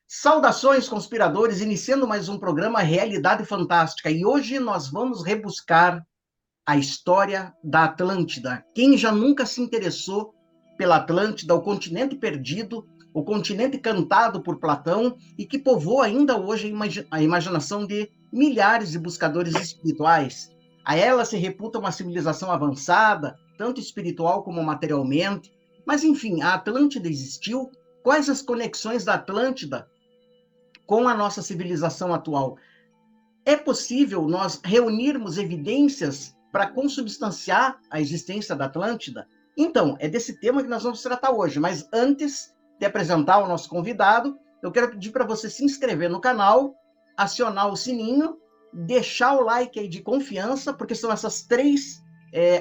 Saudações, conspiradores, iniciando mais um programa Realidade Fantástica. E hoje nós vamos rebuscar a história da Atlântida. Quem já nunca se interessou pela Atlântida, o continente perdido, o continente cantado por Platão e que povoa ainda hoje a imaginação de milhares de buscadores espirituais. A ela se reputa uma civilização avançada, tanto espiritual como materialmente. Mas, enfim, a Atlântida existiu? Quais as conexões da Atlântida com a nossa civilização atual? É possível nós reunirmos evidências para consubstanciar a existência da Atlântida? Então, é desse tema que nós vamos tratar hoje, mas antes de apresentar o nosso convidado, eu quero pedir para você se inscrever no canal, acionar o sininho, deixar o like aí de confiança, porque são essas três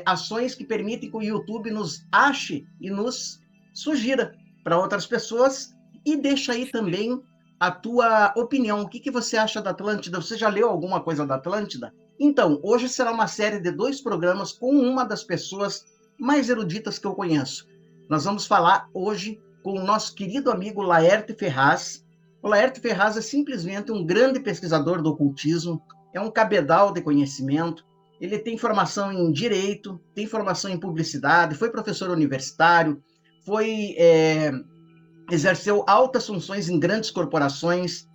ações que permitem que o YouTube nos ache e nos sugira para outras pessoas, e deixa aí também a tua opinião. O que você acha da Atlântida? Você já leu alguma coisa da Atlântida? Então, hoje será uma série de 2 programas com uma das pessoas mais eruditas que eu conheço. Nós vamos falar hoje com o nosso querido amigo Laerte Ferraz. O Laerte Ferraz é simplesmente um grande pesquisador do ocultismo, é um cabedal de conhecimento, ele tem formação em direito, tem formação em publicidade, foi professor universitário, exerceu altas funções em grandes corporações,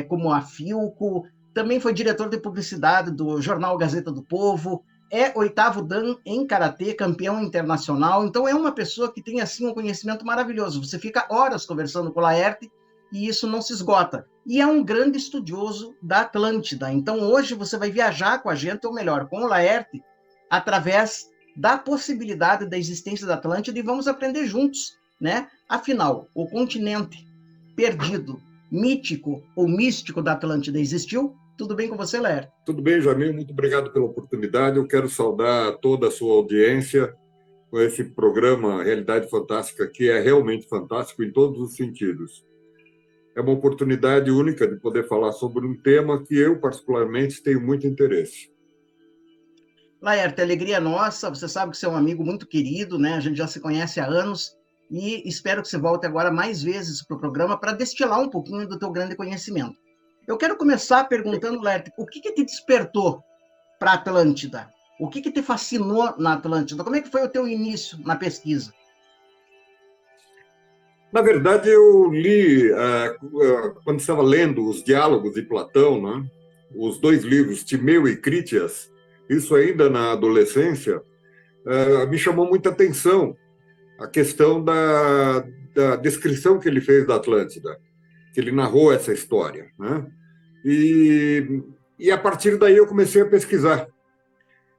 como a Filco, também foi diretor de publicidade do jornal Gazeta do Povo, é 8º Dan em Karatê, campeão internacional. Então é uma pessoa que tem assim um conhecimento maravilhoso. Você fica horas conversando com o Laerte e isso não se esgota. E é um grande estudioso da Atlântida. Então hoje você vai viajar com a gente, ou melhor, com o Laerte, através da possibilidade da existência da Atlântida, e vamos aprender juntos, né? Afinal, o continente perdido, mítico ou místico da Atlântida existiu? Tudo bem com você, Laerte? Tudo bem, Jamil, muito obrigado pela oportunidade. Eu quero saudar toda a sua audiência com esse programa Realidade Fantástica, que é realmente fantástico em todos os sentidos. É uma oportunidade única de poder falar sobre um tema que eu, particularmente, tenho muito interesse. Laerte, alegria nossa. Você sabe que você é um amigo muito querido, né? A gente já se conhece há anos e espero que você volte agora mais vezes para o programa para destilar um pouquinho do teu grande conhecimento. Eu quero começar perguntando, Laerte, o que te despertou para a Atlântida? O que te fascinou na Atlântida? Como é que foi o teu início na pesquisa? Na verdade, eu li, quando estava lendo os Diálogos de Platão, né, os 2 livros, Timeu e Crítias, isso ainda na adolescência, me chamou muita atenção a questão da descrição que ele fez da Atlântida, que ele narrou essa história, né? E a partir daí eu comecei a pesquisar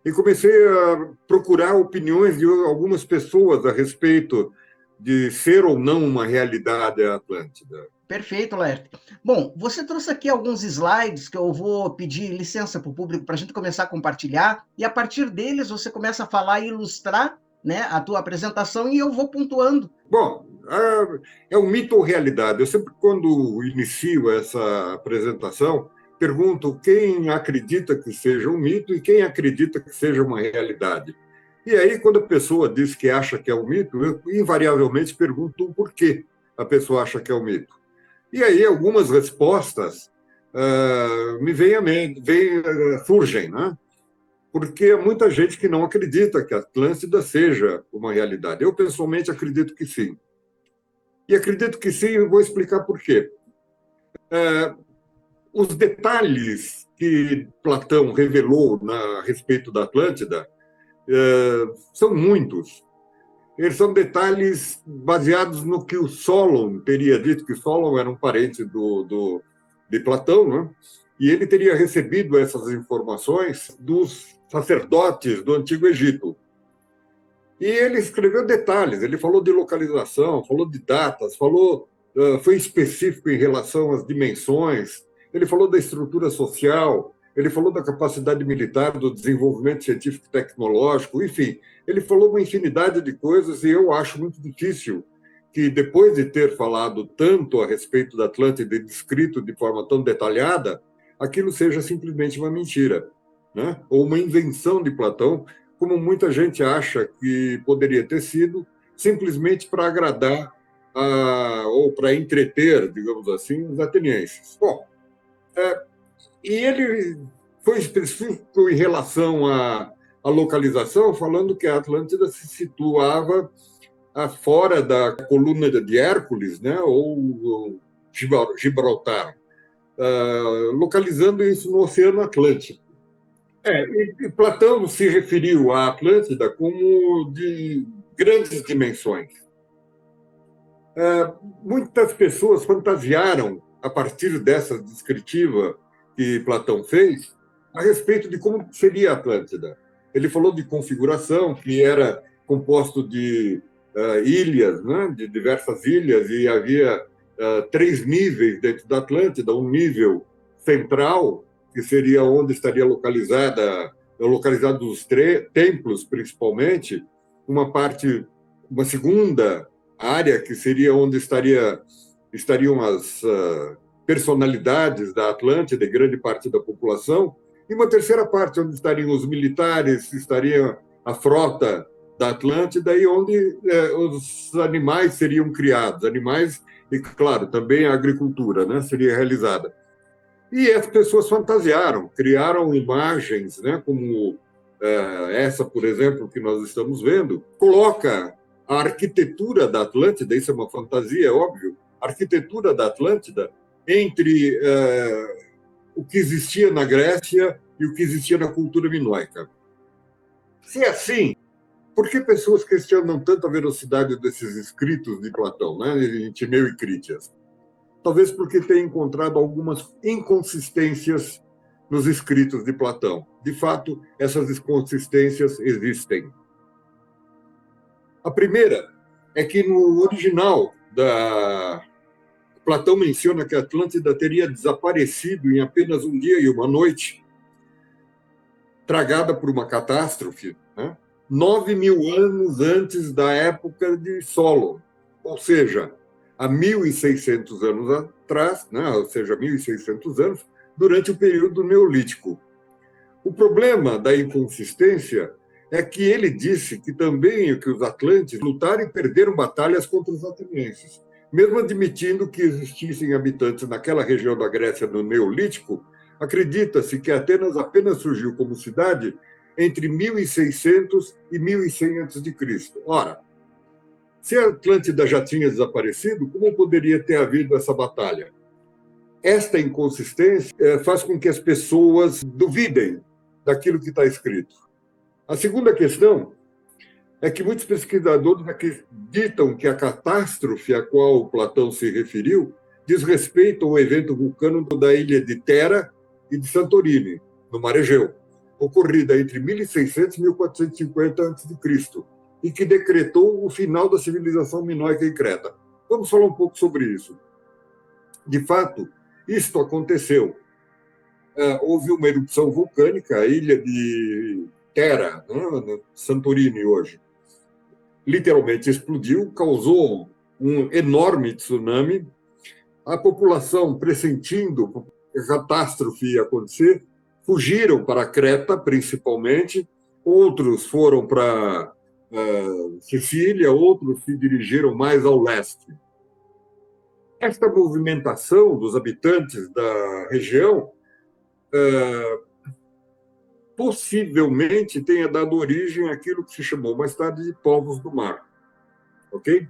e comecei a procurar opiniões de algumas pessoas a respeito de ser ou não uma realidade a Atlântida. Perfeito, Laerte. Bom, você trouxe aqui alguns slides que eu vou pedir licença para o público para a gente começar a compartilhar, e a partir deles você começa a falar e ilustrar, né, a tua apresentação, e eu vou pontuando. Bom, é um mito ou realidade? Eu sempre, quando inicio essa apresentação, pergunto quem acredita que seja um mito e quem acredita que seja uma realidade. E aí, quando a pessoa diz que acha que é um mito, eu invariavelmente pergunto o porquê a pessoa acha que é um mito. E aí, algumas respostas me vêm à mente, surgem, né? Porque há muita gente que não acredita que a Atlântida seja uma realidade. Eu, pessoalmente, acredito que sim. E acredito que sim, eu vou explicar por quê. Os detalhes que Platão revelou a respeito da Atlântida são muitos. Eles são detalhes baseados no que o Solon teria dito, que Solon era um parente de Platão, né? E ele teria recebido essas informações dos sacerdotes do Antigo Egito. E ele escreveu detalhes, ele falou de localização, falou de datas, foi específico em relação às dimensões, ele falou da estrutura social, ele falou da capacidade militar, do desenvolvimento científico e tecnológico, enfim, ele falou uma infinidade de coisas e eu acho muito difícil que, depois de ter falado tanto a respeito da Atlântida e descrito de forma tão detalhada, aquilo seja simplesmente uma mentira, né? Ou uma invenção de Platão, como muita gente acha que poderia ter sido, simplesmente para agradar ou para entreter, digamos assim, os atenienses. Bom, e ele foi específico em relação à localização, falando que a Atlântida se situava fora da coluna de Hércules, né, ou Gibraltar, localizando isso no Oceano Atlântico. E Platão se referiu à Atlântida como de grandes dimensões. Muitas pessoas fantasiaram, a partir dessa descritiva que Platão fez, a respeito de como seria a Atlântida. Ele falou de configuração, que era composto de ilhas, né, de diversas ilhas, e havia 3 níveis dentro da Atlântida, um nível central, que seria onde estaria localizados os templos, principalmente, uma segunda área que seria onde estariam as personalidades da Atlântida e grande parte da população, e uma terceira parte onde estariam os militares, estaria a frota da Atlântida e onde os animais seriam criados, animais e, claro, também a agricultura, né, seria realizada. E as pessoas fantasiaram, criaram imagens, né, como essa, por exemplo, que nós estamos vendo, coloca a arquitetura da Atlântida, isso é uma fantasia, é óbvio, a arquitetura da Atlântida entre o que existia na Grécia e o que existia na cultura minoica. Se é assim, por que pessoas questionam tanto a velocidade desses escritos de Platão, né, em Timeu e Crítias? Talvez porque tenha encontrado algumas inconsistências nos escritos de Platão. De fato, essas inconsistências existem. A primeira é que no original Platão menciona que a Atlântida teria desaparecido em apenas um dia e uma noite, tragada por uma catástrofe, né? 9.000 anos antes da época de Solon, ou seja, há 1.600 anos atrás, né? Ou seja, 1.600 anos, durante o período neolítico. O problema da inconsistência é que ele disse que também que os atlantes lutaram e perderam batalhas contra os atenienses. Mesmo admitindo que existissem habitantes naquela região da Grécia no Neolítico, acredita-se que Atenas apenas surgiu como cidade entre 1.600 e 1.100 a.C. Ora, se a Atlântida já tinha desaparecido, como poderia ter havido essa batalha? Esta inconsistência faz com que as pessoas duvidem daquilo que está escrito. A segunda questão é que muitos pesquisadores acreditam que a catástrofe a qual Platão se referiu diz respeito ao evento vulcânico da ilha de Tera e de Santorini, no Mar Egeu, ocorrida entre 1600 e 1450 a.C., e que decretou o final da civilização minoica em Creta. Vamos falar um pouco sobre isso. De fato, isto aconteceu. Houve uma erupção vulcânica, a ilha de Tera, né, Santorini hoje, literalmente explodiu, causou um enorme tsunami. A população, pressentindo que a catástrofe ia acontecer, fugiram para Creta, principalmente. Outros foram para Sicília, outros se dirigiram mais ao leste. Esta movimentação dos habitantes da região possivelmente tenha dado origem àquilo que se chamou mais tarde de povos do mar, ok?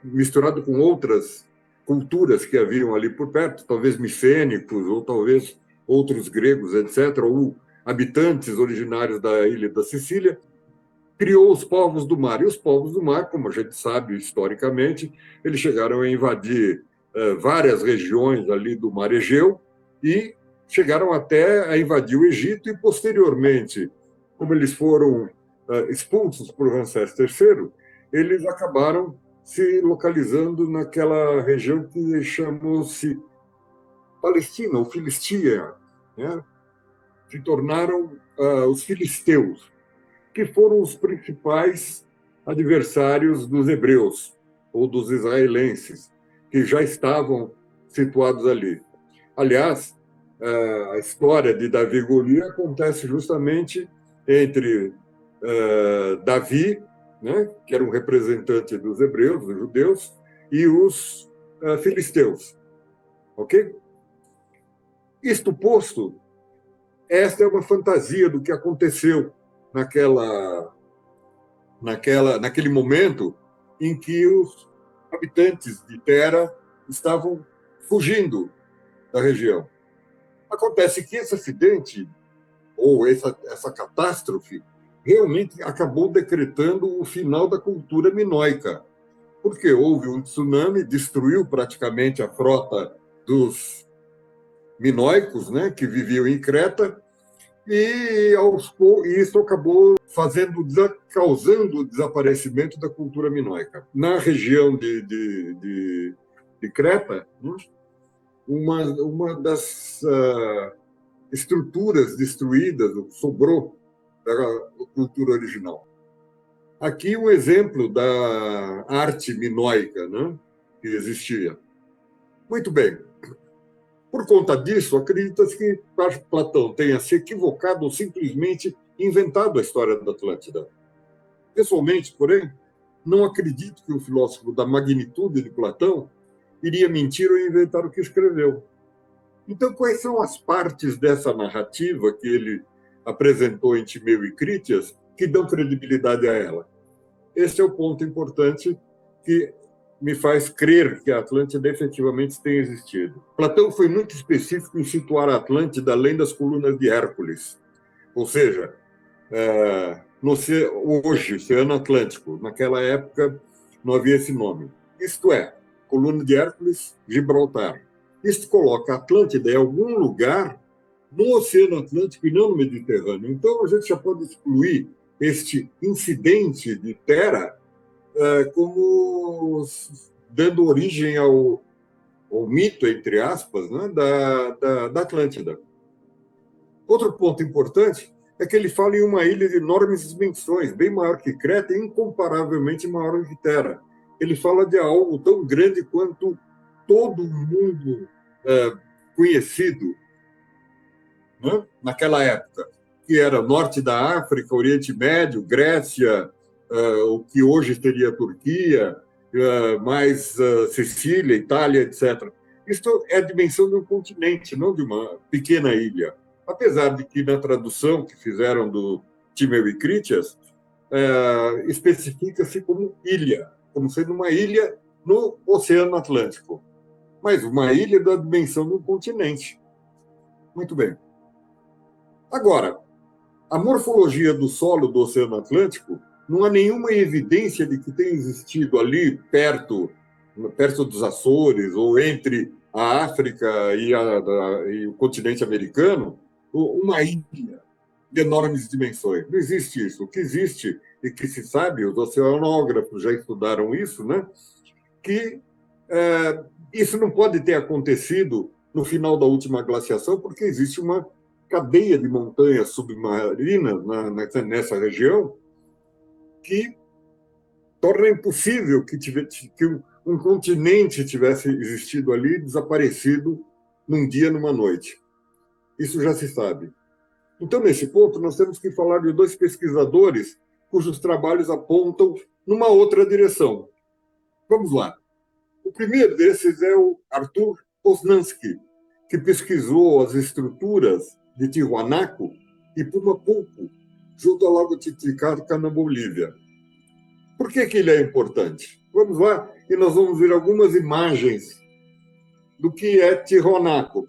Misturado com outras culturas que haviam ali por perto, talvez micênicos, ou talvez outros gregos, etc., ou habitantes originários da ilha da Sicília, criou os povos do mar. E os povos do mar, como a gente sabe historicamente, eles chegaram a invadir várias regiões ali do Mar Egeu e chegaram até a invadir o Egito e, posteriormente, como eles foram expulsos por Ramsés III, eles acabaram se localizando naquela região que chamou-se Palestina, ou Filistia, né? Se tornaram os filisteus, que foram os principais adversários dos hebreus, ou dos israelenses, que já estavam situados ali. Aliás, a história de Davi e Golias acontece justamente entre Davi né, que era um representante dos hebreus, dos judeus, e os filisteus. Ok? Isto posto, esta é uma fantasia do que aconteceu naquele momento em que os habitantes de Tera estavam fugindo da região. Acontece que esse acidente, ou essa catástrofe, realmente acabou decretando o final da cultura minoica, porque houve um tsunami, destruiu praticamente a frota dos minoicos, né, que viviam em Creta, e isso acabou causando o desaparecimento da cultura minoica. Na região de Creta, né, uma das estruturas destruídas, sobrou da cultura original. Aqui um exemplo da arte minoica, né, que existia. Muito bem. Por conta disso, acredita-se que Platão tenha se equivocado ou simplesmente inventado a história da Atlântida. Pessoalmente, porém, não acredito que um filósofo da magnitude de Platão iria mentir ou inventar o que escreveu. Então, quais são as partes dessa narrativa que ele apresentou em Timeu e Crítias que dão credibilidade a ela? Esse é o ponto importante que me faz crer que a Atlântida efetivamente tem existido. Platão foi muito específico em situar a Atlântida além das colunas de Hércules, ou seja, hoje, Oceano Atlântico. Naquela época não havia esse nome. Isto é, coluna de Hércules, Gibraltar. Isto coloca a Atlântida em algum lugar no Oceano Atlântico e não no Mediterrâneo. Então, a gente já pode excluir este incidente de Tera como dando origem ao mito, entre aspas, né, da Atlântida. Outro ponto importante é que ele fala em uma ilha de enormes dimensões, bem maior que Creta e incomparavelmente maior que Tera. Ele fala de algo tão grande quanto todo o mundo conhecido, né, naquela época, que era norte da África, Oriente Médio, Grécia, o que hoje seria a Turquia, mais Sicília, Itália, etc. Isto é a dimensão de um continente, não de uma pequena ilha. Apesar de que, na tradução que fizeram do Timeu e Crítias, especifica-se como ilha, como sendo uma ilha no Oceano Atlântico. Mas uma ilha da dimensão de um continente. Muito bem. Agora, a morfologia do solo do Oceano Atlântico não há nenhuma evidência de que tenha existido ali, perto dos Açores, ou entre a África e o continente americano, uma ilha de enormes dimensões. Não existe isso. O que existe, e que se sabe, os oceanógrafos já estudaram isso, né, que isso não pode ter acontecido no final da última glaciação, porque existe uma cadeia de montanhas submarinas nessa região que torna impossível que um continente tivesse existido ali e desaparecido num dia, numa noite. Isso já se sabe. Então, nesse ponto, nós temos que falar de dois pesquisadores cujos trabalhos apontam numa outra direção. Vamos lá. O primeiro desses é o Arthur Poznansky, que pesquisou as estruturas de Tiwanaku e Pumapulco, junto ao Lago Titicaca, na Bolívia. Por que ele é importante? Vamos lá e nós vamos ver algumas imagens do que é Tiwanaku.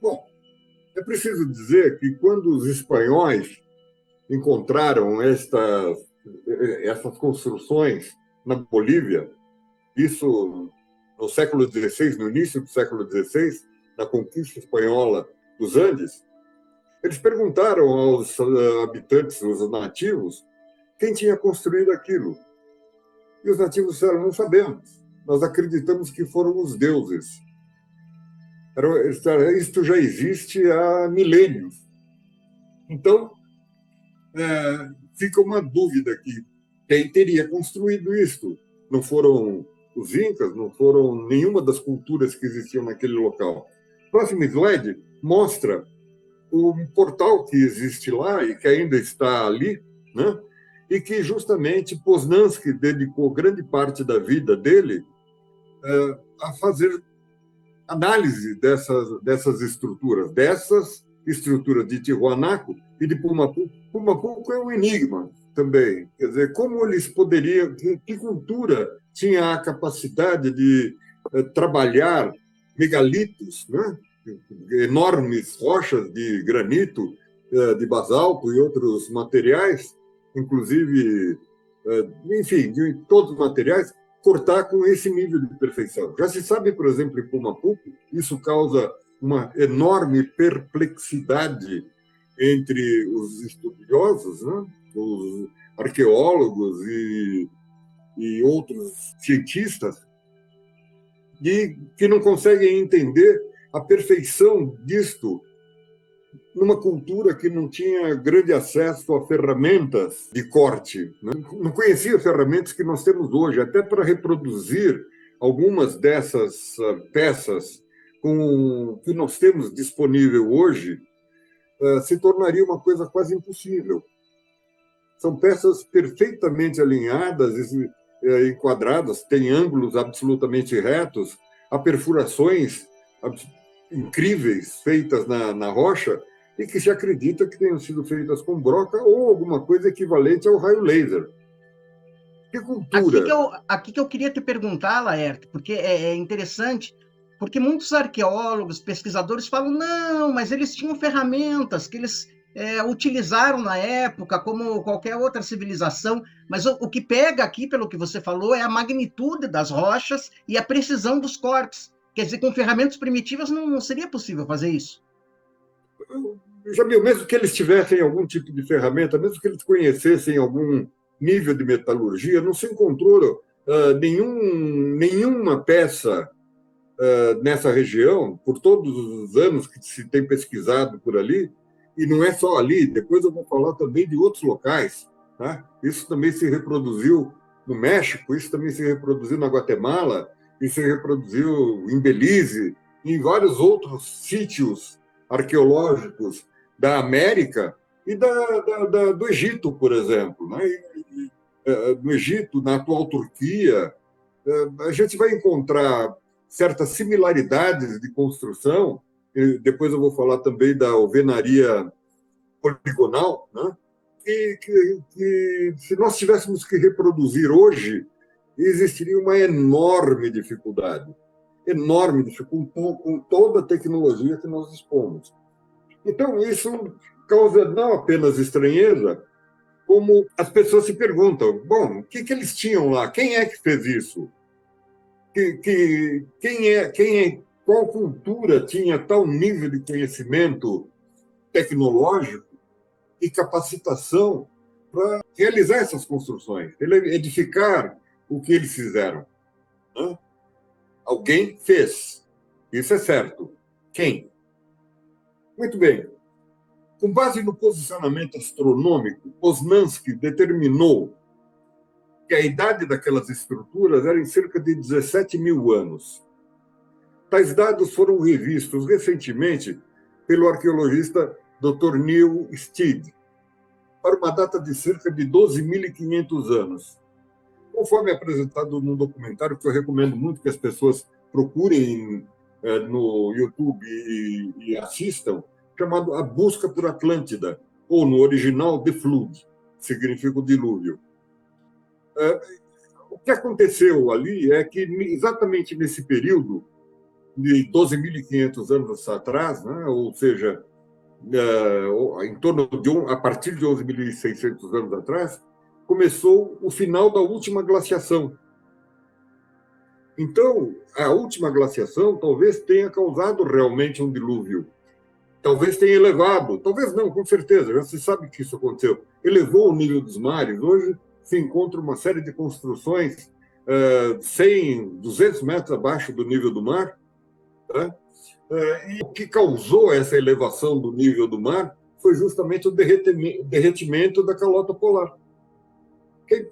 Bom, é preciso dizer que quando os espanhóis encontraram essas construções na Bolívia, isso no século XVI, no início do século XVI, na conquista espanhola dos Andes, eles perguntaram aos habitantes, os nativos, quem tinha construído aquilo. E os nativos disseram, não sabemos. Nós acreditamos que foram os deuses. Isto já existe há milênios. Então, fica uma dúvida aqui. Quem teria construído isto? Não foram os incas, não foram nenhuma das culturas que existiam naquele local. O próximo slide mostra um portal que existe lá e que ainda está ali, né? e que justamente Poznański dedicou grande parte da vida dele a fazer análise dessas estruturas de Tiwanaku e de Pumapuco. Pumapuco é um enigma também. Quer dizer, como eles poderiam, que cultura tinha a capacidade de trabalhar megalitos, né? Enormes rochas de granito, de basalto e outros materiais, inclusive, enfim, de todos os materiais, cortar com esse nível de perfeição. Já se sabe, por exemplo, em Pumapuco, isso causa uma enorme perplexidade entre os estudiosos, né? Os arqueólogos e outros cientistas, que não conseguem entender a perfeição disto numa cultura que não tinha grande acesso a ferramentas de corte, né? Não conhecia ferramentas que nós temos hoje, até para reproduzir algumas dessas peças com que nós temos disponível hoje, se tornaria uma coisa quase impossível. São peças perfeitamente alinhadas, enquadradas, têm ângulos absolutamente retos, há perfurações incríveis feitas na rocha, e que se acredita que tenham sido feitas com broca ou alguma coisa equivalente ao raio laser. Que cultura! Aqui que eu queria te perguntar, Laerte, porque é interessante, porque muitos arqueólogos, pesquisadores falam, não, mas eles tinham ferramentas que eles utilizaram na época, como qualquer outra civilização, mas o que pega aqui, pelo que você falou, é a magnitude das rochas e a precisão dos cortes. Quer dizer, com ferramentas primitivas não seria possível fazer isso. Jamil, mesmo que eles tivessem algum tipo de ferramenta, mesmo que eles conhecessem algum nível de metalurgia, não se encontrou nenhuma peça nessa região, por todos os anos que se tem pesquisado por ali, e não é só ali, depois eu vou falar também de outros locais. Tá? Isso também se reproduziu no México, isso também se reproduziu na Guatemala, isso se reproduziu em Belize, em vários outros sítios arqueológicos da América e do Egito, por exemplo. Né? No Egito, na atual Turquia, a gente vai encontrar certas similaridades de construção. Depois eu vou falar também da alvenaria poligonal, né? que se nós tivéssemos que reproduzir hoje, existiria uma enorme dificuldade com toda a tecnologia que nós dispomos. Então, isso causa não apenas estranheza, como as pessoas se perguntam, bom, o que eles tinham lá? Quem é que fez isso? Qual cultura tinha tal nível de conhecimento tecnológico e capacitação para realizar essas construções, edificar o que eles fizeram? Né? Alguém fez, isso é certo. Quem? Muito bem. Com base no posicionamento astronômico, Poznański determinou que a idade daquelas estruturas era em cerca de 17 mil anos. Tais dados foram revistos recentemente pelo arqueologista Dr. Neil Stead, para uma data de cerca de 12.500 anos. Conforme apresentado num documentário que eu recomendo muito que as pessoas procurem no YouTube e assistam, chamado A Busca por Atlântida, ou no original The Flood, que significa o dilúvio. O que aconteceu ali é que, exatamente nesse período, de 12.500 anos atrás, né, ou seja, a partir de 11.600 anos atrás, começou o final da última glaciação. Então, a última glaciação talvez tenha causado realmente um dilúvio. Talvez tenha elevado, talvez não, com certeza, já se sabe que isso aconteceu. Elevou o nível dos mares. Hoje se encontra uma série de construções 100, 200 metros abaixo do nível do mar. Tá? E o que causou essa elevação do nível do mar foi justamente o derretimento da calota polar. Okay?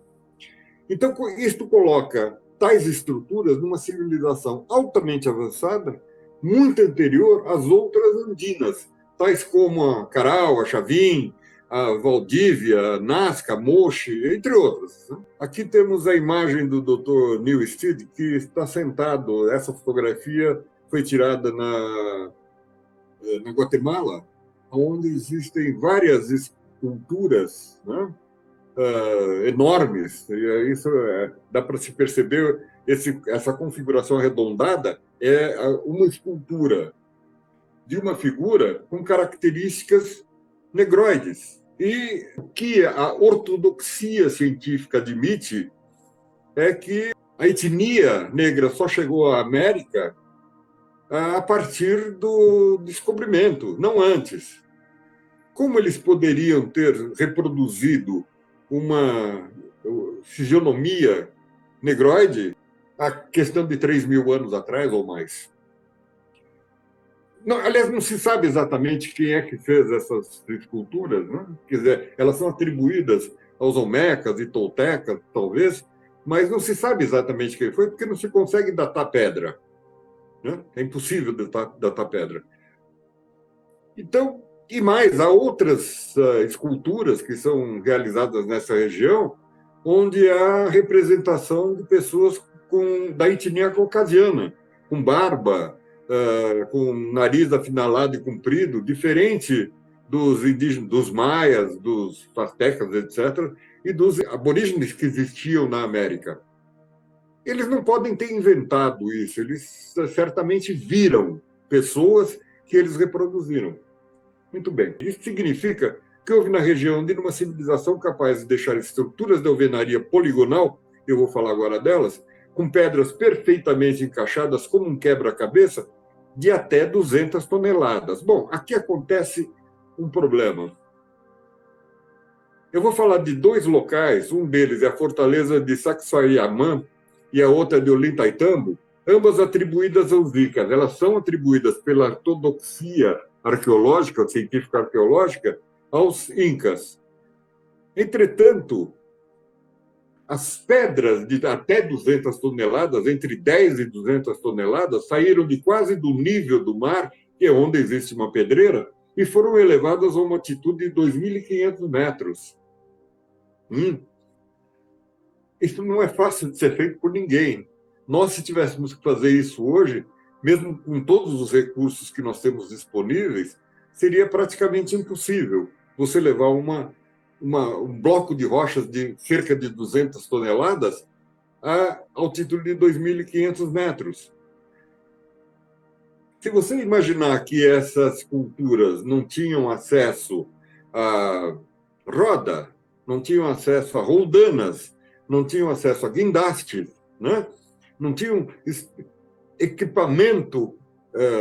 Então, isto coloca tais estruturas numa civilização altamente avançada, muito anterior às outras andinas, tais como a Caral, a Chavin, a Valdívia, Nazca, Moche, entre outros. Aqui temos a imagem do Dr. Neil Stead, que está sentado. Essa fotografia foi tirada na Guatemala, onde existem várias esculturas, né, enormes. E isso dá para se perceber, essa configuração arredondada é uma escultura de uma figura com características negroides. E o que a ortodoxia científica admite é que a etnia negra só chegou à América a partir do descobrimento, não antes. Como eles poderiam ter reproduzido uma fisionomia negroide a questão de 3.000 anos atrás ou mais? Não, aliás, não se sabe exatamente quem é que fez essas esculturas, né? Quer dizer, elas são atribuídas aos olmecas e toltecas, talvez, mas não se sabe exatamente quem foi, porque não se consegue datar pedra, né? É impossível datar pedra. Então, e mais, há outras esculturas que são realizadas nessa região, onde há representação de pessoas da etnia caucasiana, com barba, com nariz afinalado e comprido, diferente dos indígenas, dos maias, dos astecas, etc., e dos aborígenes que existiam na América. Eles não podem ter inventado isso, eles certamente viram pessoas que eles reproduziram. Muito bem. Isso significa que houve na região de uma civilização capaz de deixar estruturas de alvenaria poligonal, eu vou falar agora delas, com pedras perfeitamente encaixadas como um quebra-cabeça, de até 200 toneladas. Bom, aqui acontece um problema. Eu vou falar de dois locais, um deles é a fortaleza de Sacsayhuamán e a outra de Ollantaytambo, ambas atribuídas aos Incas. Elas são atribuídas pela ortodoxia arqueológica, científica arqueológica, aos Incas. Entretanto, as pedras de até 200 toneladas, entre 10 e 200 toneladas, saíram de quase do nível do mar, que é onde existe uma pedreira, e foram elevadas a uma altitude de 2.500 metros. Isso não é fácil de ser feito por ninguém. Nós, se tivéssemos que fazer isso hoje, mesmo com todos os recursos que nós temos disponíveis, seria praticamente impossível você levar um bloco de rochas de cerca de 200 toneladas a altitude de 2.500 metros. Se você imaginar que essas culturas não tinham acesso a roda, não tinham acesso a roldanas, não tinham acesso a guindastes, né? Não tinham equipamento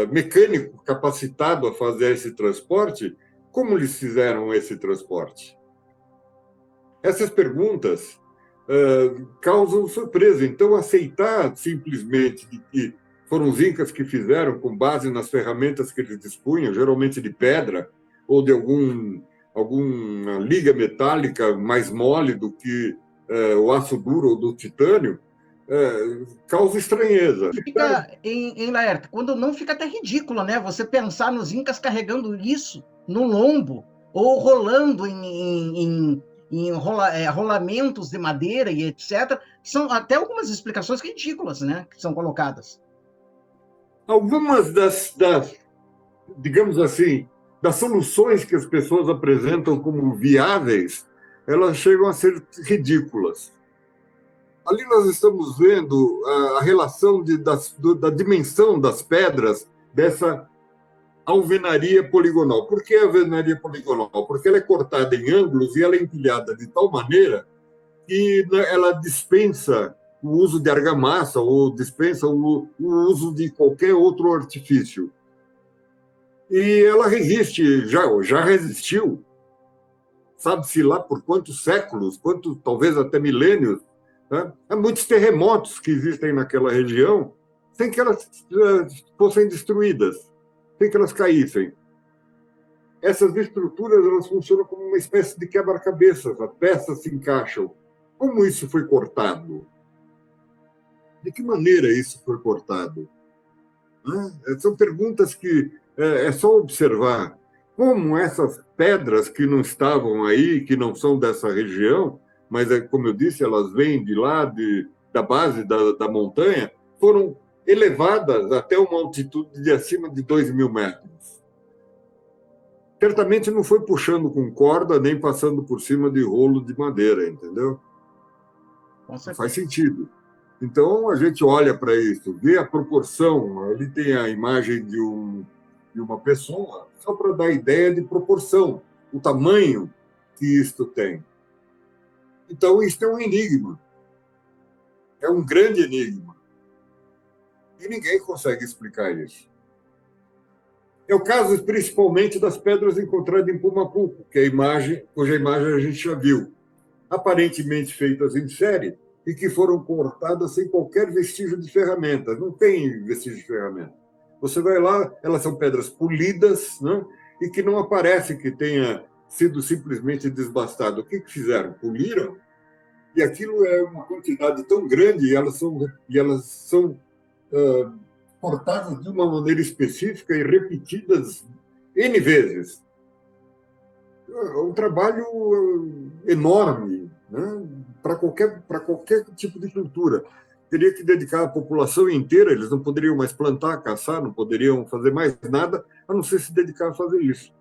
mecânico capacitado a fazer esse transporte, como eles fizeram esse transporte? Essas perguntas causam surpresa. Então, aceitar simplesmente que foram os incas que fizeram com base nas ferramentas que eles dispunham, geralmente de pedra ou de alguma liga metálica mais mole do que o aço duro ou do titânio, causa estranheza. Fica em Laerte, quando não fica até ridículo, né? Você pensar nos incas carregando isso no lombo ou rolando em rolamentos de madeira e etc. São até algumas explicações ridículas, né? Que são colocadas. Algumas digamos assim, das soluções que as pessoas apresentam como viáveis, elas chegam a ser ridículas. Ali nós estamos vendo a relação da dimensão das pedras dessa alvenaria poligonal. Por que a alvenaria poligonal? Porque ela é cortada em ângulos e ela é empilhada de tal maneira que ela dispensa o uso de argamassa ou dispensa o uso de qualquer outro artifício. E ela resiste, já resistiu, sabe-se lá por quantos séculos, talvez até milênios, né? Há muitos terremotos que existem naquela região sem que elas fossem destruídas, sem que elas caíssem. Essas estruturas elas funcionam como uma espécie de quebra-cabeças, as peças se encaixam. Como isso foi cortado? De que maneira isso foi cortado? São perguntas que é só observar. como essas pedras que não estavam aí, que não são dessa região, mas, como eu disse, elas vêm de lá, da base da montanha, foram elevadas até uma altitude de acima de 2.000 metros. Certamente não foi puxando com corda, nem passando por cima de rolo de madeira, entendeu? Não faz sentido. Então, a gente olha para isso, vê a proporção, ali tem a imagem de uma pessoa, só para dar ideia de proporção, o tamanho que isto tem. Então, isto é um enigma. É um grande enigma. E ninguém consegue explicar isso. É o caso principalmente das pedras encontradas em Pumapuco, cuja imagem a gente já viu, aparentemente feitas em série e que foram cortadas sem qualquer vestígio de ferramenta. Não tem vestígio de ferramenta. Você vai lá, elas são pedras polidas, né? E que não aparece que tenha sido simplesmente desbastado. O que fizeram? Poliram? E aquilo é uma quantidade tão grande e elas são cortadas de uma maneira específica e repetidas N vezes. É um trabalho enorme, né? Para qualquer tipo de cultura. Teria que dedicar a população inteira, eles não poderiam mais plantar, caçar, não poderiam fazer mais nada, a não ser se dedicar a fazer isso.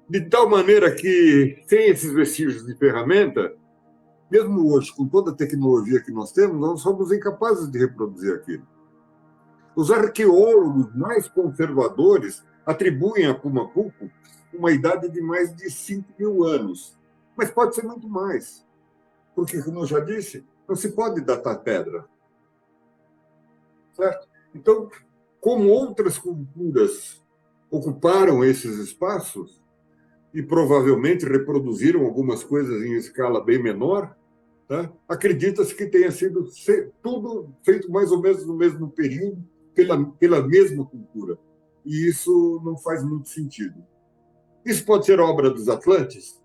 De tal maneira que, sem esses vestígios de ferramenta, mesmo hoje, com toda a tecnologia que nós temos, nós somos incapazes de reproduzir aquilo. Os arqueólogos mais conservadores atribuem a Pumapuco uma idade de mais de 5.000 anos, mas pode ser muito mais, porque, como eu já disse, não se pode datar pedra. Certo? Então, como outras culturas ocuparam esses espaços e provavelmente reproduziram algumas coisas em escala bem menor, tá? Acredita-se que tenha sido tudo feito mais ou menos no mesmo período, pela mesma cultura. E isso não faz muito sentido. Isso pode ser obra dos Atlantes?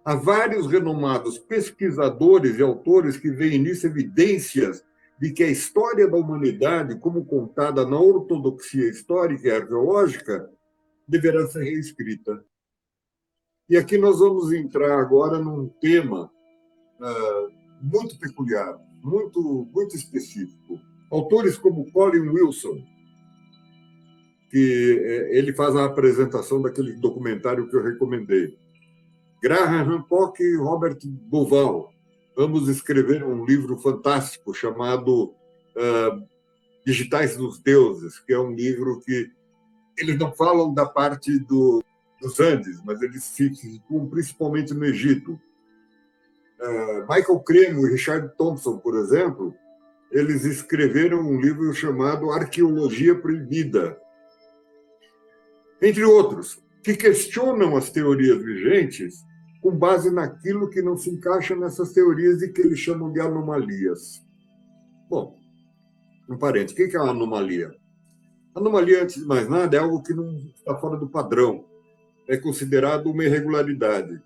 Há vários renomados pesquisadores e autores que veem nisso evidências de que a história da humanidade, como contada na ortodoxia histórica e arqueológica, deverá ser reescrita. E aqui nós vamos entrar agora num tema muito peculiar, muito específico. Autores como Colin Wilson, que ele faz a apresentação daquele documentário que eu recomendei. Graham Hancock e Robert Bauval, ambos escreveram um livro fantástico chamado Digitais dos Deuses, que é um livro que eles não falam da parte dos Andes, mas eles se situam principalmente no Egito. Michael Cremo e Richard Thompson, por exemplo, eles escreveram um livro chamado Arqueologia Proibida, entre outros, que questionam as teorias vigentes com base naquilo que não se encaixa nessas teorias e que eles chamam de anomalias. Bom, um parênteses, o que é uma anomalia? Anomalia, antes de mais nada, é algo que não está fora do padrão, é considerado uma irregularidade.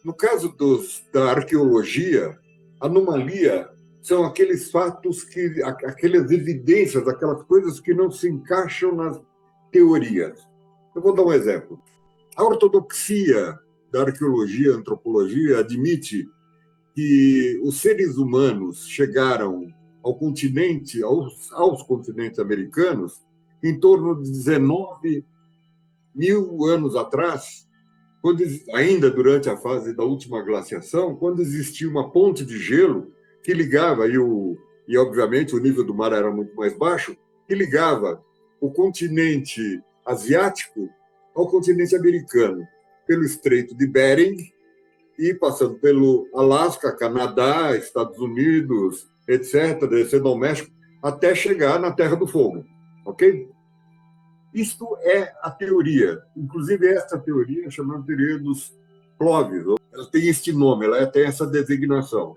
No caso da arqueologia, anomalia são aqueles fatos, aquelas evidências, aquelas coisas que não se encaixam nas teorias. Eu vou dar um exemplo. A ortodoxia da arqueologia e antropologia admite que os seres humanos chegaram aos continentes americanos em torno de 19.000 anos atrás, ainda durante a fase da última glaciação, quando existia uma ponte de gelo que ligava, e obviamente o nível do mar era muito mais baixo, que ligava o continente asiático ao continente americano, pelo Estreito de Bering e passando pelo Alasca, Canadá, Estados Unidos, etc., descendo ao México, até chegar na Terra do Fogo. Ok? Isto é a teoria. Inclusive, esta teoria é chamada teoria dos Clovis. Ela tem este nome, ela tem essa designação.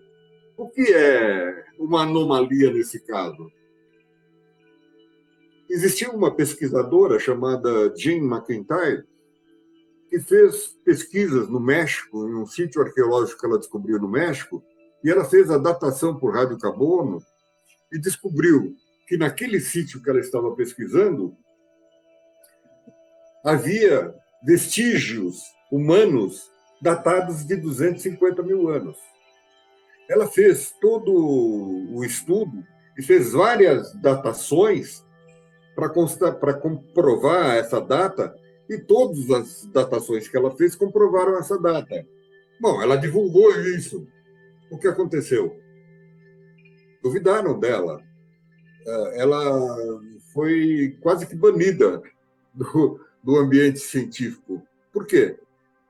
O que é uma anomalia nesse caso? Existia uma pesquisadora chamada Jean McIntyre que fez pesquisas no México, em um sítio arqueológico que ela descobriu no México, e ela fez a datação por radiocarbono e descobriu que naquele sítio que ela estava pesquisando, havia vestígios humanos datados de 250 mil anos. Ela fez todo o estudo e fez várias datações para comprovar essa data, e todas as datações que ela fez comprovaram essa data. Bom, ela divulgou isso. O que aconteceu? Duvidaram dela. Ela foi quase que banida do ambiente científico. Por quê?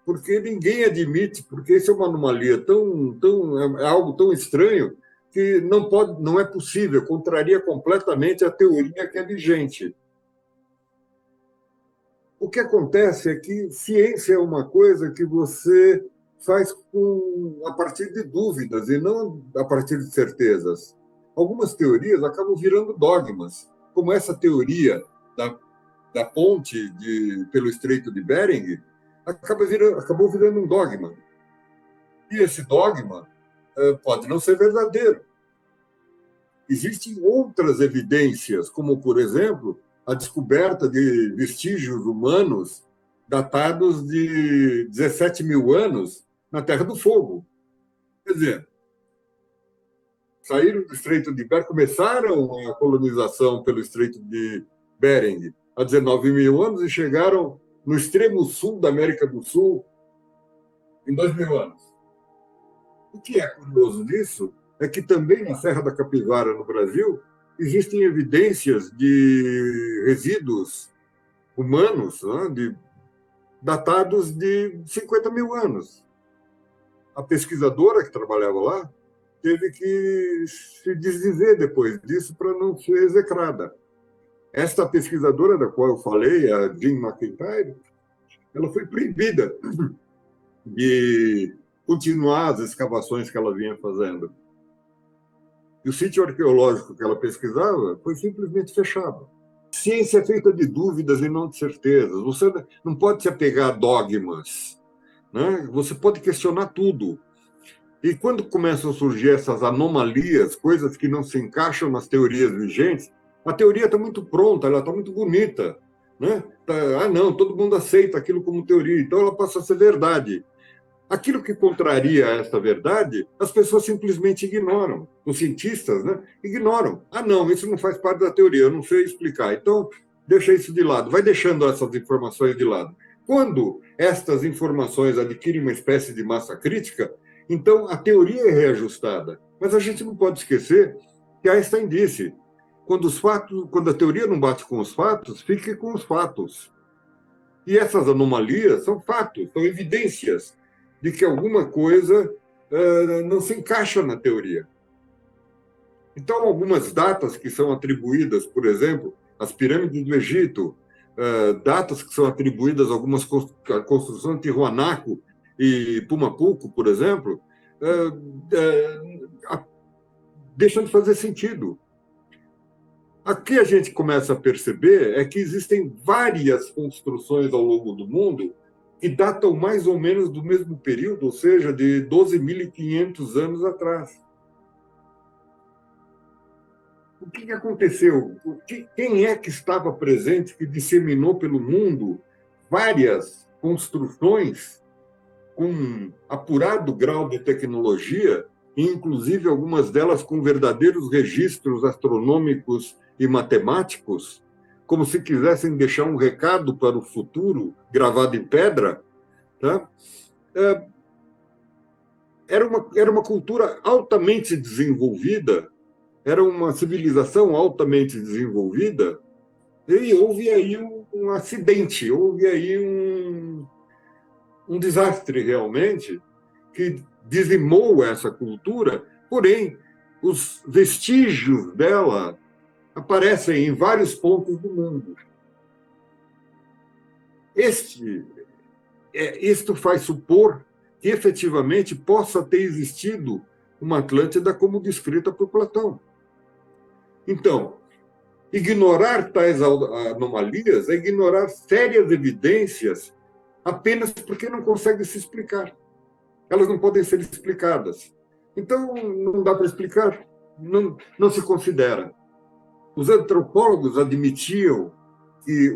Porque ninguém admite, porque isso é uma anomalia é algo tão estranho que não é possível, contraria completamente a teoria que é vigente. O que acontece é que ciência é uma coisa que você faz a partir de dúvidas e não a partir de certezas. Algumas teorias acabam virando dogmas, como essa teoria da ponte pelo Estreito de Bering, acabou virando um dogma. E esse dogma pode não ser verdadeiro. Existem outras evidências, como, por exemplo, a descoberta de vestígios humanos datados de 17 mil anos na Terra do Fogo. Quer dizer, saíram do Estreito de Bering, começaram a colonização pelo Estreito de Bering há 19 mil anos e chegaram no extremo sul da América do Sul em 2 mil anos. O que é curioso nisso é que também na Serra da Capivara, no Brasil, existem evidências de resíduos humanos, né, datados de 50 mil anos. A pesquisadora que trabalhava lá teve que se desdizer depois disso para não ser execrada. Esta pesquisadora da qual eu falei, a Jean McIntyre, ela foi proibida de continuar as escavações que ela vinha fazendo. E o sítio arqueológico que ela pesquisava foi simplesmente fechado. Ciência é feita de dúvidas e não de certezas. Você não pode se apegar a dogmas, né? Você pode questionar tudo. E quando começam a surgir essas anomalias, coisas que não se encaixam nas teorias vigentes, a teoria está muito pronta, ela está muito bonita, né? Não, todo mundo aceita aquilo como teoria, então ela passa a ser verdade. Aquilo que contraria essa verdade, as pessoas simplesmente ignoram. Os cientistas, né, ignoram. Não, isso não faz parte da teoria, eu não sei explicar. Então, deixa isso de lado, vai deixando essas informações de lado. Quando estas informações adquirem uma espécie de massa crítica, então a teoria é reajustada. Mas a gente não pode esquecer que Einstein disse: quando a teoria não bate com os fatos, fique com os fatos. E essas anomalias são fatos, são evidências de que alguma coisa não se encaixa na teoria. Então, algumas datas que são atribuídas, por exemplo, às pirâmides do Egito, datas que são atribuídas a algumas construções de Tiwanaku e Pumapuco, por exemplo, deixam de fazer sentido. Aqui a gente começa a perceber é que existem várias construções ao longo do mundo que datam mais ou menos do mesmo período, ou seja, de 12.500 anos atrás. O que aconteceu? Quem é que estava presente que disseminou pelo mundo várias construções com apurado grau de tecnologia, inclusive algumas delas com verdadeiros registros astronômicos e matemáticos, como se quisessem deixar um recado para o futuro, gravado em pedra, tá? Era uma cultura altamente desenvolvida, era uma civilização altamente desenvolvida, e houve aí um acidente, houve aí um desastre realmente, que dizimou essa cultura, porém, os vestígios dela aparecem em vários pontos do mundo. Isto faz supor que efetivamente possa ter existido uma Atlântida como descrita por Platão. Então, ignorar tais anomalias é ignorar sérias evidências apenas porque não consegue se explicar. Elas não podem ser explicadas. Então, não dá para explicar, não se considera. Os antropólogos admitiam que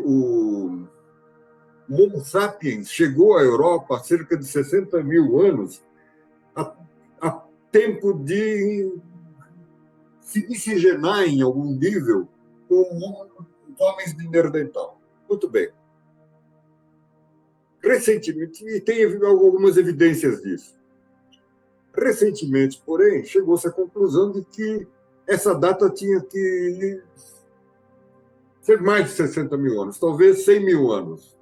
O Homo sapiens chegou à Europa há cerca de 60 mil anos, a tempo de se miscigenar em algum nível com os homens de Neandertal. Muito bem. Recentemente, e tem algumas evidências disso. Recentemente, porém, chegou-se à conclusão de que essa data tinha que ser mais de 60 mil anos, talvez 100 mil anos.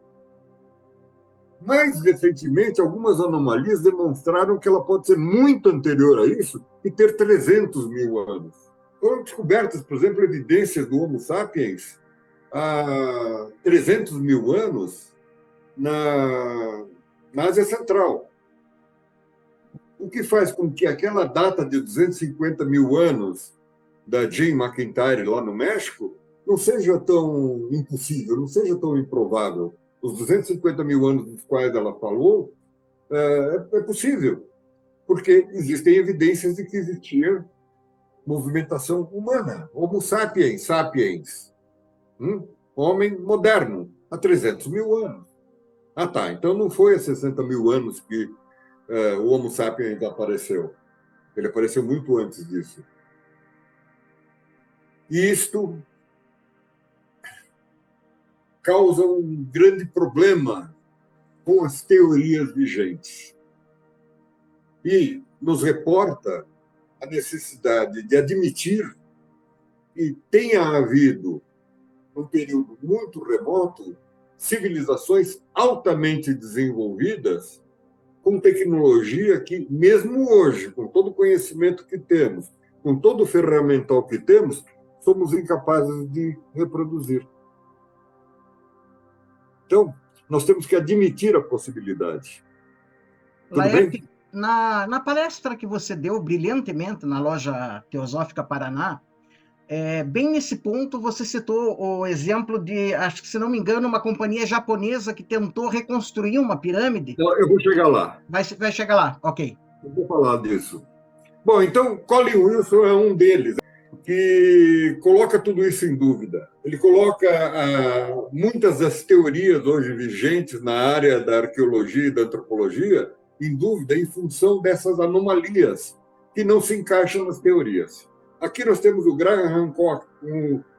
Mais recentemente, algumas anomalias demonstraram que ela pode ser muito anterior a isso e ter 300 mil anos. Foram descobertas, por exemplo, evidências do Homo sapiens há 300 mil anos na Ásia Central. O que faz com que aquela data de 250 mil anos da Jane McIntyre lá no México não seja tão impossível, não seja tão improvável. Os 250 mil anos dos quais ela falou é possível, porque existem evidências de que existia movimentação humana, Homo sapiens, sapiens, homem moderno, há 300 mil anos. Ah, tá, então não foi há 60 mil anos que o Homo sapiens apareceu. Ele apareceu muito antes disso. E isto causa um grande problema com as teorias vigentes. E nos reporta a necessidade de admitir que tenha havido, num período muito remoto, civilizações altamente desenvolvidas, com tecnologia que, mesmo hoje, com todo o conhecimento que temos, com todo o ferramental que temos, somos incapazes de reproduzir. Então, nós temos que admitir a possibilidade. Tudo bem? Na palestra que você deu brilhantemente na Loja Teosófica Paraná, bem nesse ponto você citou o exemplo de, acho que se não me engano, uma companhia japonesa que tentou reconstruir uma pirâmide. Eu vou chegar lá. Vai chegar lá, ok. Eu vou falar disso. Bom, então, Colin Wilson é um deles, que coloca tudo isso em dúvida. Ele coloca muitas das teorias hoje vigentes na área da arqueologia e da antropologia em dúvida em função dessas anomalias que não se encaixam nas teorias. Aqui nós temos o Graham Hancock,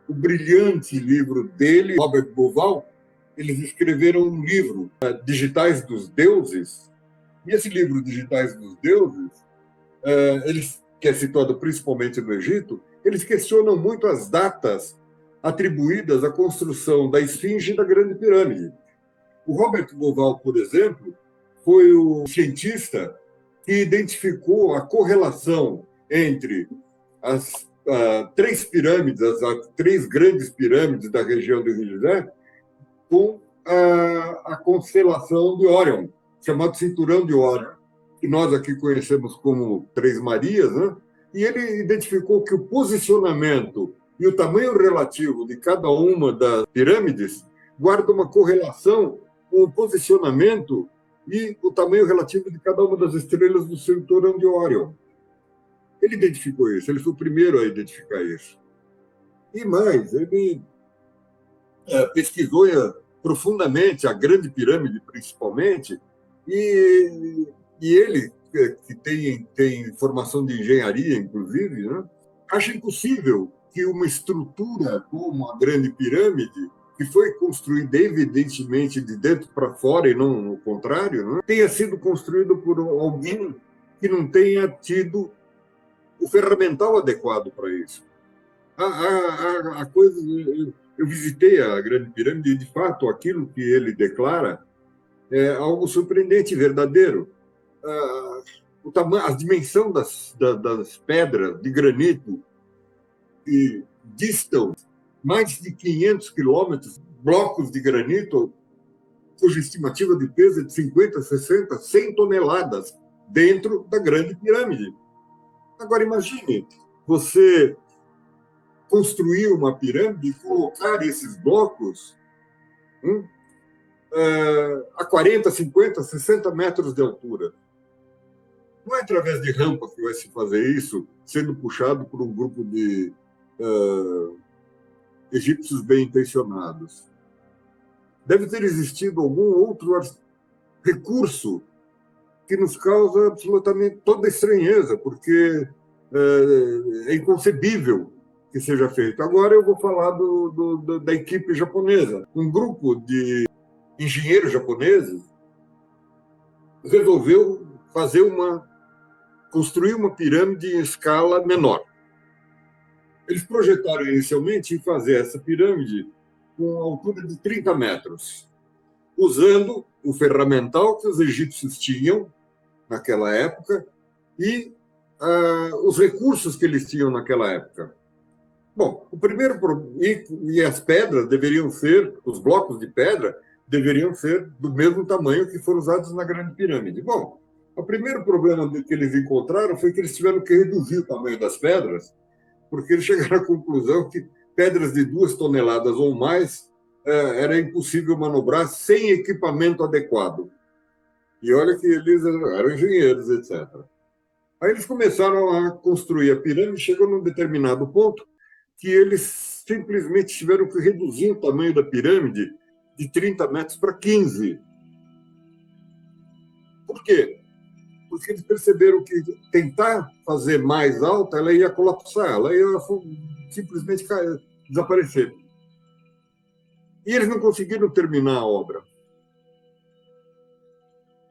o brilhante livro dele, Robert Bauval. Eles escreveram um livro, Digitais dos Deuses, e esse livro, Digitais dos Deuses, que é situado principalmente no Egito, eles questionam muito as datas atribuídas à construção da Esfinge e da Grande Pirâmide. O Robert Bauval, por exemplo, foi o cientista que identificou a correlação entre as três pirâmides, as três grandes pirâmides da região do Rio José, com a constelação de Órion, chamado Cinturão de Órion, que nós aqui conhecemos como Três Marias, né? E ele identificou que o posicionamento e o tamanho relativo de cada uma das pirâmides guarda uma correlação com o posicionamento e o tamanho relativo de cada uma das estrelas do Cinturão de Órion. Ele identificou isso, ele foi o primeiro a identificar isso. E mais, ele pesquisou profundamente a Grande Pirâmide, principalmente, e ele, que tem formação de engenharia, inclusive, né, acha impossível que uma estrutura como a Grande Pirâmide, que foi construída evidentemente de dentro para fora e não o contrário, né, tenha sido construída por alguém que não tenha tido o ferramental adequado para isso. A coisa, eu visitei a Grande Pirâmide e, de fato, aquilo que ele declara é algo surpreendente, verdadeiro. O tamanho, a dimensão das pedras de granito que distam mais de 500 quilômetros, blocos de granito, cuja estimativa de peso é de 50, 60, 100 toneladas dentro da Grande Pirâmide. Agora, imagine você construir uma pirâmide e colocar esses blocos a 40, 50, 60 metros de altura. Não é através de rampa que vai se fazer isso, sendo puxado por um grupo de egípcios bem intencionados. deve ter existido algum outro recurso que nos causa absolutamente toda estranheza, porque é inconcebível que seja feito. Agora eu vou falar da equipe japonesa. Um grupo de engenheiros japoneses resolveu construir uma pirâmide em escala menor. Eles projetaram inicialmente em fazer essa pirâmide com altura de 30 metros, usando o ferramental que os egípcios tinham naquela época e os recursos que eles tinham naquela época. Bom, o primeiro e as pedras deveriam ser, os blocos de pedra deveriam ser do mesmo tamanho que foram usados na Grande Pirâmide. Bom, o primeiro problema que eles encontraram foi que eles tiveram que reduzir o tamanho das pedras, porque eles chegaram à conclusão que pedras de 2 toneladas ou mais era impossível manobrar sem equipamento adequado. E olha que eles eram engenheiros, etc. Aí eles começaram a construir a pirâmide, chegou num determinado ponto que eles simplesmente tiveram que reduzir o tamanho da pirâmide de 30 metros para 15. Por quê? Porque eles perceberam que tentar fazer mais alta, ela ia colapsar, ela ia simplesmente desaparecer. E eles não conseguiram terminar a obra.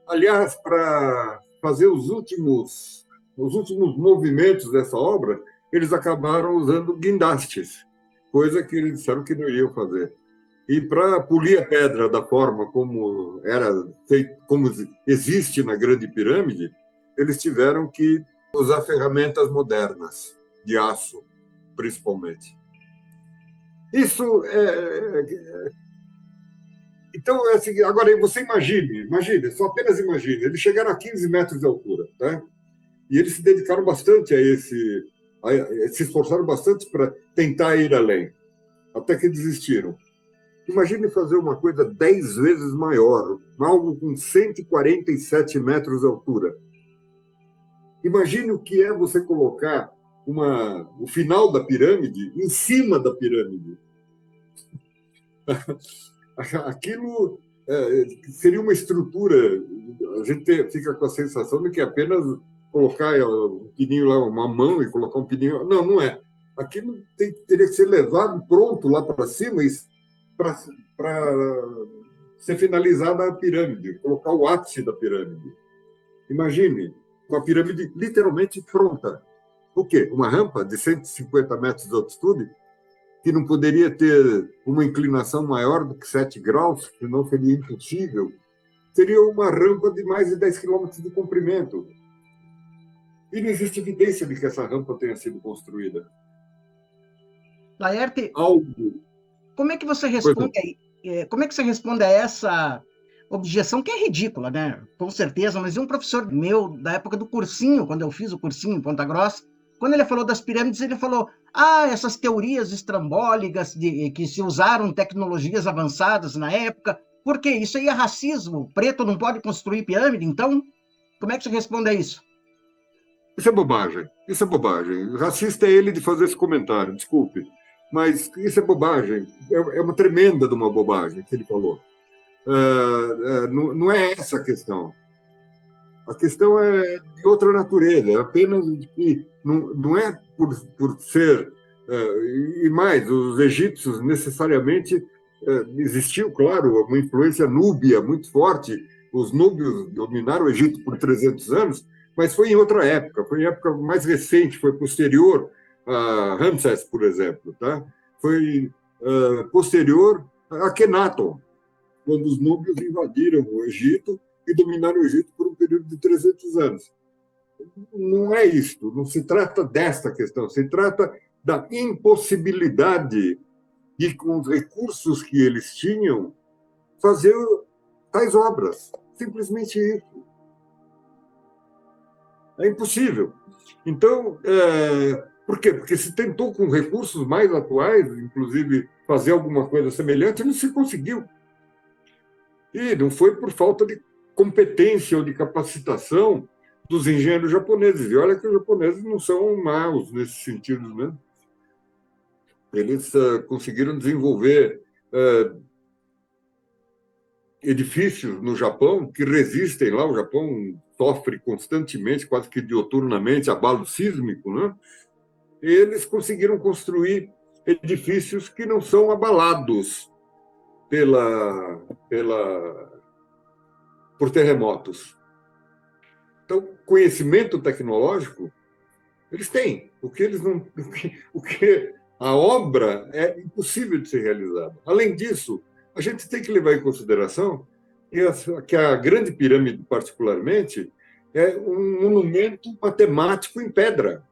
Aliás, para fazer os últimos movimentos dessa obra, eles acabaram usando guindastes, coisa que eles disseram que não iriam fazer. E para polir a pedra da forma como como existe na Grande Pirâmide, eles tiveram que usar ferramentas modernas, de aço, principalmente. Isso Então, assim, agora você imagine, só apenas imagine, eles chegaram a 15 metros de altura, tá? E eles se dedicaram bastante se esforçaram bastante para tentar ir além, até que desistiram. Imagine fazer uma coisa 10 vezes maior, algo com 147 metros de altura. Imagine o que é você colocar o final da pirâmide em cima da pirâmide. Aquilo seria uma estrutura. A gente fica com a sensação de que apenas colocar um pininho lá, uma mão e colocar um pininho. Não, não é. Aquilo teria que ser levado pronto lá para cima para ser finalizada a pirâmide, colocar o ápice da pirâmide. Imagine, com a pirâmide literalmente pronta. O quê? Uma rampa de 150 metros de altitude, que não poderia ter uma inclinação maior do que 7 graus, senão seria impossível. Seria uma rampa de mais de 10 quilômetros de comprimento. E não existe evidência de que essa rampa tenha sido construída. Laerte, Algo. como é que você responde a essa objeção, que é ridícula, né? Com certeza, mas um professor meu, da época do cursinho, quando eu fiz o cursinho em Ponta Grossa, quando ele falou das pirâmides, ele falou: essas teorias estrambólicas que se usaram tecnologias avançadas na época, por quê? Isso aí é racismo, o preto não pode construir pirâmide, então, como é que você responde a isso? Isso é bobagem. Isso é bobagem. Racista é ele de fazer esse comentário, desculpe. Mas isso é bobagem. É uma tremenda de uma bobagem que ele falou. Não é essa a questão. A questão é de outra natureza. É apenas de que não é por ser... E mais, os egípcios necessariamente... Existiu, claro, uma influência núbia muito forte. Os núbios dominaram o Egito por 300 anos, mas foi em outra época, foi em época mais recente, foi posterior a Ramsés, por exemplo, tá? Foi posterior a Akhenaton, quando os núbios invadiram o Egito e dominaram o Egito por um período de 300 anos. Não é isto, não se trata desta questão, se trata da impossibilidade de, com os recursos que eles tinham, fazer tais obras. Simplesmente isso. É impossível. Então, por quê? Porque se tentou com recursos mais atuais, inclusive fazer alguma coisa semelhante, não se conseguiu. E não foi por falta de competência ou de capacitação dos engenheiros japoneses. E olha que os japoneses não são maus nesse sentido, né? Eles conseguiram desenvolver edifícios no Japão que resistem lá. O Japão sofre constantemente, quase que diuturnamente, abalo sísmico, né? E eles conseguiram construir edifícios que não são abalados pela, por terremotos. Então, conhecimento tecnológico eles têm. O que a obra é impossível de ser realizada. Além disso, a gente tem que levar em consideração que a Grande Pirâmide, particularmente, é um monumento matemático em pedra.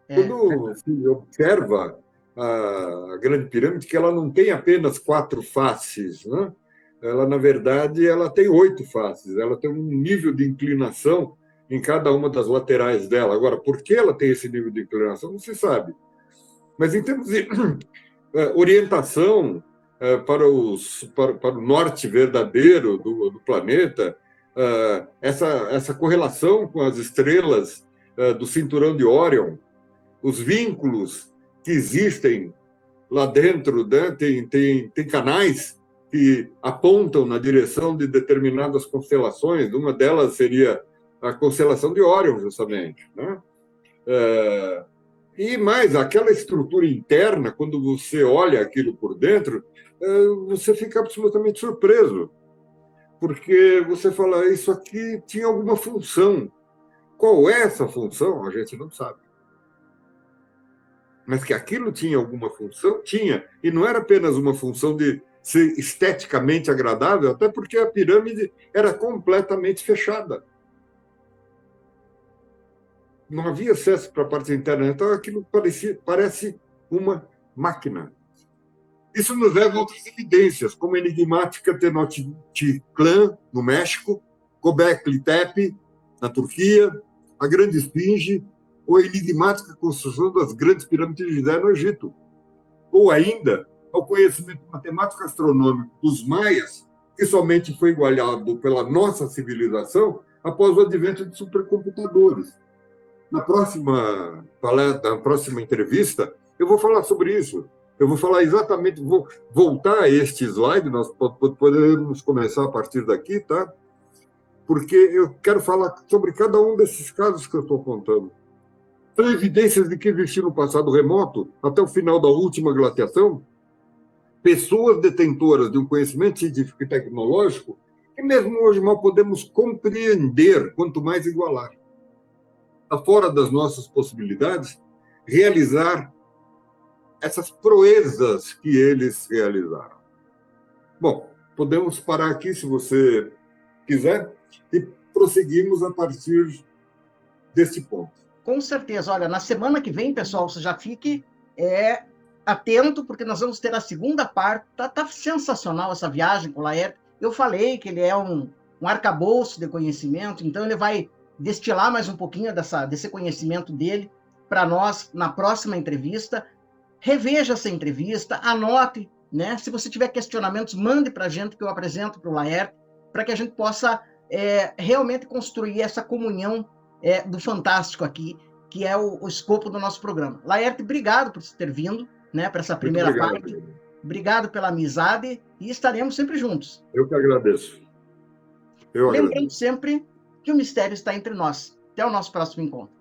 Quando se observa a Grande Pirâmide, que ela não tem apenas 4 faces, né? Ela, na verdade, ela tem 8 faces, ela tem um nível de inclinação em cada uma das laterais dela. Agora, por que ela tem esse nível de inclinação, não se sabe. Mas, em termos de orientação para o norte verdadeiro do planeta, essa correlação com as estrelas do cinturão de Órion, os vínculos que existem lá dentro, né? Tem canais que apontam na direção de determinadas constelações. Uma delas seria a constelação de Órion, justamente, né? E mais, aquela estrutura interna, quando você olha aquilo por dentro, você fica absolutamente surpreso, porque você fala, isso aqui tinha alguma função. Qual é essa função? A gente não sabe. Mas que aquilo tinha alguma função? Tinha. E não era apenas uma função de ser esteticamente agradável, até porque a pirâmide era completamente fechada. Não havia acesso para a parte interna. Então, aquilo parece uma máquina. Isso nos leva a outras evidências, como a enigmática Tenochtitlan, no México, Göbekli Tepe, na Turquia, a Grande Esfinge, ou a enigmática construção das grandes pirâmides de Gizé no Egito. Ou ainda, ao conhecimento matemático astronômico dos maias, que somente foi igualado pela nossa civilização após o advento de supercomputadores. Na próxima entrevista, eu vou falar sobre isso. Eu vou falar exatamente, vou voltar a este slide, nós podemos começar a partir daqui, tá? Porque eu quero falar sobre cada um desses casos que eu estou contando. São evidências de que existiu no passado remoto, até o final da última glaciação, pessoas detentoras de um conhecimento científico e tecnológico que mesmo hoje mal podemos compreender, quanto mais igualar. Está fora das nossas possibilidades realizar essas proezas que eles realizaram. Bom, podemos parar aqui, se você quiser, e prosseguimos a partir deste ponto. Com certeza. Olha, na semana que vem, pessoal, você já fique atento, porque nós vamos ter a segunda parte. Tá sensacional essa viagem com o Laerte. Eu falei que ele é um arcabouço de conhecimento, então ele vai destilar mais um pouquinho desse conhecimento dele para nós na próxima entrevista. Reveja essa entrevista, anote, né? Se você tiver questionamentos, mande para a gente, que eu apresento para o Laerte, para que a gente possa realmente construir essa comunhão do fantástico aqui, que é o escopo do nosso programa. Laerte, obrigado por ter vindo, né, para essa primeira parte. Obrigado pela amizade e estaremos sempre juntos. Eu que agradeço. Lembrando sempre que o mistério está entre nós. Até o nosso próximo encontro.